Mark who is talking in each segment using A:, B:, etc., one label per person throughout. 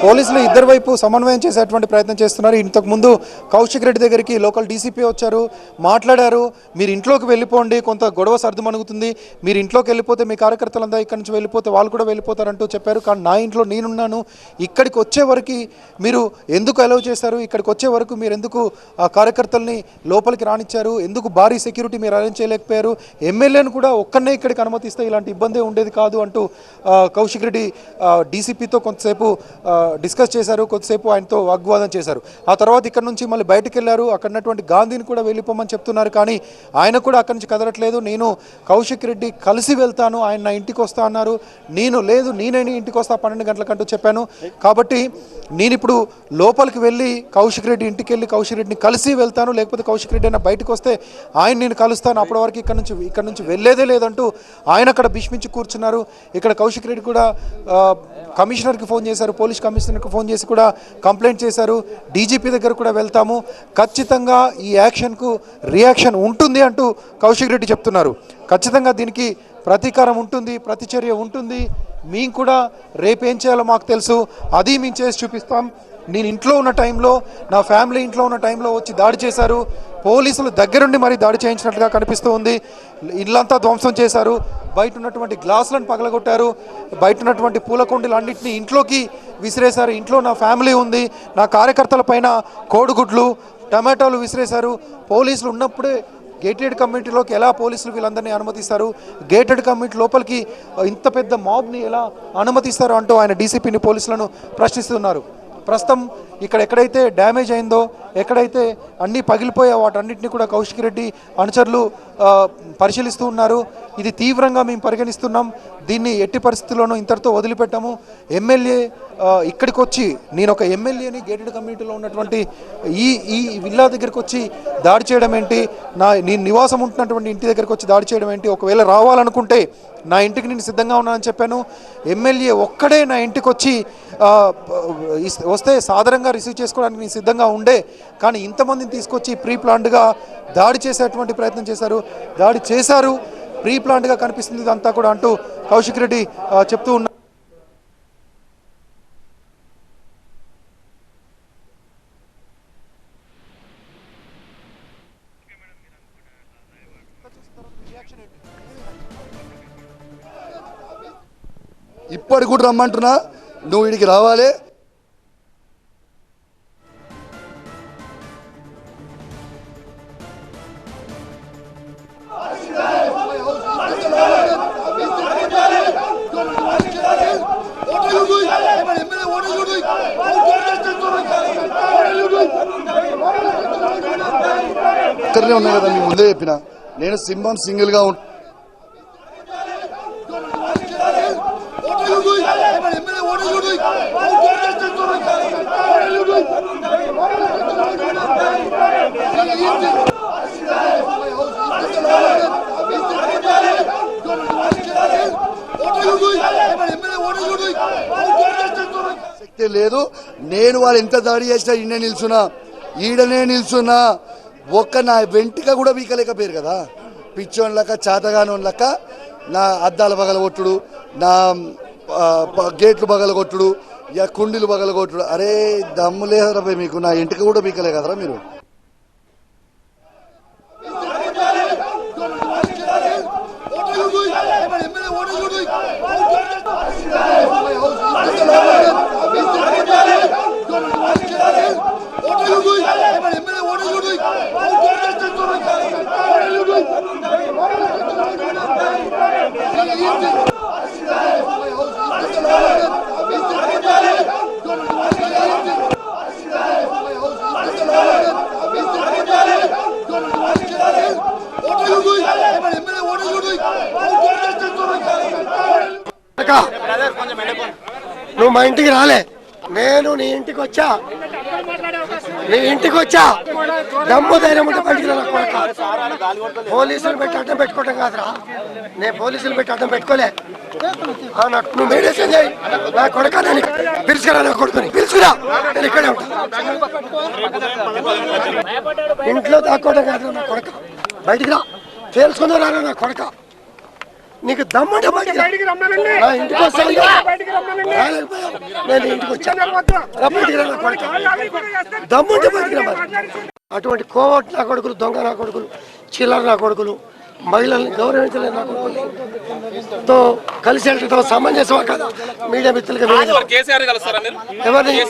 A: పోలీసులు ఇద్దరు వైపు సమన్వయం చేసేటువంటి ప్రయత్నం చేస్తున్నారు. ఇంతకు ముందు కౌశిక్ రెడ్డి దగ్గరికి లోకల్ డీసీపీ వచ్చారు, మాట్లాడారు. మీరు ఇంట్లోకి వెళ్ళిపోండి, కొంత గొడవ సర్దుమణుగుతుంది, మీరు ఇంట్లోకి వెళ్ళిపోతే మీ కార్యకర్తలంతా ఇక్కడి నుంచి వెళ్ళిపోతే వాళ్ళు కూడా వెళ్ళిపోతారంటూ చెప్పారు. కానీ నా ఇంట్లో నేనున్నాను, ఇక్కడికి వచ్చే వరకు మీరు ఎందుకు అలౌ చేశారు, ఇక్కడికి వచ్చే వరకు మీరు ఎందుకు ఆ కార్యకర్తల్ని లోపలికి రానిచ్చారు, ఎందుకు భారీ సెక్యూరిటీ మీరు అరేంజ్ చేయలేకపోయారు, ఎమ్మెల్యేను కూడా ఒక్కనే ఇక్కడికి అనుమతిస్తే ఇలాంటి ఇబ్బంది ఉండేది కాదు అంటూ కౌశిక్ రెడ్డి డీసీపీతో కొంతసేపు డిస్కస్ చేశారు, కొద్దిసేపు ఆయనతో వాగ్వాదం చేశారు. ఆ తర్వాత ఇక్కడ నుంచి మళ్ళీ బయటకు వెళ్ళారు. అక్కడ ఉన్నటువంటి గాంధీని కూడా వెళ్ళిపోమని చెప్తున్నారు, కానీ ఆయన కూడా అక్కడి నుంచి కదలట్లేదు. నేను కౌశిక్ రెడ్డి కలిసి వెళ్తాను, ఆయన నా ఇంటికి వస్తా అన్నారు. నేనే ఇంటికి వస్తా 12 గంటలకంటూ చెప్పాను. కాబట్టి నేను ఇప్పుడు లోపలికి వెళ్ళి కౌశిక్ రెడ్డి ఇంటికి వెళ్ళి కౌశిక్ రెడ్డిని కలిసి వెళ్తాను, లేకపోతే కౌశిక్ రెడ్డి అయినా బయటకు వస్తే ఆయన నేను కలుస్తాను, అప్పటి వరకు ఇక్కడ నుంచి వెళ్ళేదే లేదంటూ ఆయన అక్కడ భీష్మించి కూర్చున్నారు. ఇక్కడ కౌశిక్ రెడ్డి కూడా కమిషనర్కి ఫోన్ చేశారు, పోలీస్ కమిషనర్కి ఫోన్ చేసి కూడా కంప్లైంట్ చేశారు. డీజీపీ దగ్గర కూడా వెళ్తాము, ఖచ్చితంగా ఈ యాక్షన్కు రియాక్షన్ ఉంటుంది అంటూ కౌశిక్ రెడ్డి చెప్తున్నారు. ఖచ్చితంగా దీనికి ప్రతీకారం ఉంటుంది, ప్రతిచర్య ఉంటుంది. మేము కూడా రేపేం చేయాలో మాకు తెలుసు, అది మేము చేసి చూపిస్తాం. నేను ఇంట్లో ఉన్న టైంలో, నా ఫ్యామిలీ ఇంట్లో ఉన్న టైంలో వచ్చి దాడి చేశారు. పోలీసులు దగ్గరుండి మరీ దాడి చేయించినట్లుగా కనిపిస్తూ ఉంది. ఇల్లంతా ధ్వంసం చేశారు, బయట ఉన్నటువంటి గ్లాసులను పగలగొట్టారు, బయట ఉన్నటువంటి పూల కుండీలు అన్నింటినీ ఇంట్లోకి విసిరేశారు. ఇంట్లో నా ఫ్యామిలీ ఉంది, నా కార్యకర్తల పైన కోడిగుడ్లు టమాటాలు విసిరేశారు. పోలీసులు ఉన్నప్పుడే గేటెడ్ కమ్యూనిటీలోకి ఎలా పోలీసులు వీళ్ళందరినీ అనుమతిస్తారు, గేటెడ్ కమ్యూనిటీ లోపలికి ఇంత పెద్ద మాబ్ని ఎలా అనుమతిస్తారు అంటూ ఆయన డీసీపీని పోలీసులను ప్రశ్నిస్తున్నారు. ప్రస్తుతం ఇక్కడ ఎక్కడైతే డ్యామేజ్ అయిందో, ఎక్కడైతే అన్నీ పగిలిపోయా వాటన్నిటిని కూడా కౌశిక్ రెడ్డి అనుచరులు పరిశీలిస్తూ ఉన్నారు. ఇది తీవ్రంగా మేము పరిగణిస్తున్నాం, దీన్ని ఎట్టి పరిస్థితుల్లోనూ ఇంతటితో వదిలిపెట్టాము. ఎమ్మెల్యే ఇక్కడికి వచ్చి, నేను ఒక ఎమ్మెల్యేని గేటెడ్ కమ్యూనిటీలో ఉన్నటువంటి ఈ విల్లా దగ్గరికి వచ్చి దాడి చేయడం ఏంటి, నేను నివాసం ఉంటున్నటువంటి ఇంటి దగ్గరికి వచ్చి దాడి చేయడం ఏంటి, ఒకవేళ రావాలనుకుంటే నా ఇంటికి నేను సిద్ధంగా ఉన్నానని చెప్పాను. ఎమ్మెల్యే ఒక్కడే నా ఇంటికి వచ్చి వస్తే సాధారణంగా రిసీవ్ చేసుకోవడానికి నేను సిద్ధంగా ఉండే, కానీ ఇంతమందిని తీసుకొచ్చి ప్రీ ప్లాన్డ్గా దాడి చేసేటువంటి ప్రయత్నం చేశారు. ప్రీ ప్లాన్డ్గా కనిపిస్తుంది ఇదంతా కూడా అంటూ కౌశిక్ రెడ్డి చెప్తూ ఉన్నారు.
B: ఇప్పటికి కూడా రమ్మంటున్నా, నువ్వు వీడికి రావాలి. ఇక్కడనే ఉన్నాయి కదా, మీ ముందే చెప్పిన, నేను సింహం సింగిల్గా ఉంటా. శక్తి లేదు. నేను వాళ్ళు ఎంత దాడి చేసినా ఈడనే నిల్చున్నా ఒక్క నా వెంటిక కూడా వీకలేకపోయారు కదా. పిచ్చోన్ లెక్క, చేతగానోన్ లెక్క నా అద్దాల పగలగొట్టుడు, నా గేట్లు పగలగొట్టుడు, కుండీలు పగలగొట్టుడు. అరే దమ్ము లేదరా మీకు, నా ఇంటికి కూడా వీకలే కదరా మీరు.
C: నువ్వు మా ఇంటికి రాలే, నేను నీ ఇంటికి వచ్చా దమ్ము ధైర్యం ఉంటే బయటికి రా. పోలీసులు పెట్టి అడ్డం పెట్టుకోవటం కాదురా, నేను పోలీసులు పెట్టి అడ్డం పెట్టుకోలే. నువ్వు మెడిసిన్ చేయి, నా కొడుక నేను పిలుచుకురా, నా కొడుకుని పిలుచుకురా, నేను ఇక్కడే ఉంటా. ఇంట్లో దాక్కోవడం కాదు నా కొడుక, బయటికి రా, తెలుసుకుందా నా కొడుక. నీకు దమ్ముంటే బయటికి రా. నా ఇంటికి వస్తాను రాలేకపోయావు. నేను ఇంటికి వచ్చాను రా, బయటికి రా నా కొడుకు. దమ్ముంటే బయటికి రా మరి. అటువంటి కోవట్ నా కొడుకులు, దొంగ నా కొడుకులు, చిల్లర నా కొడుకులు, మహిళల్ని గౌరవించలేదు నా కొడుకులతో కలిసి వెళ్ళడం సమంజసమా కదా? మీడియా మిత్రులుగా ఎవరిని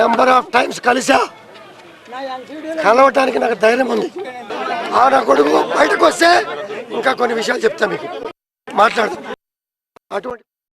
C: నెంబర్ ఆఫ్ టైమ్స్ కలిసా, కలవటానికి నాకు ధైర్యం ఉంది. ఆ నా కొడుకు బయటకు వస్తే ఇంకా కొన్ని విషయాలు చెప్తా మీకు, మాట్లాడతాం. అటువంటి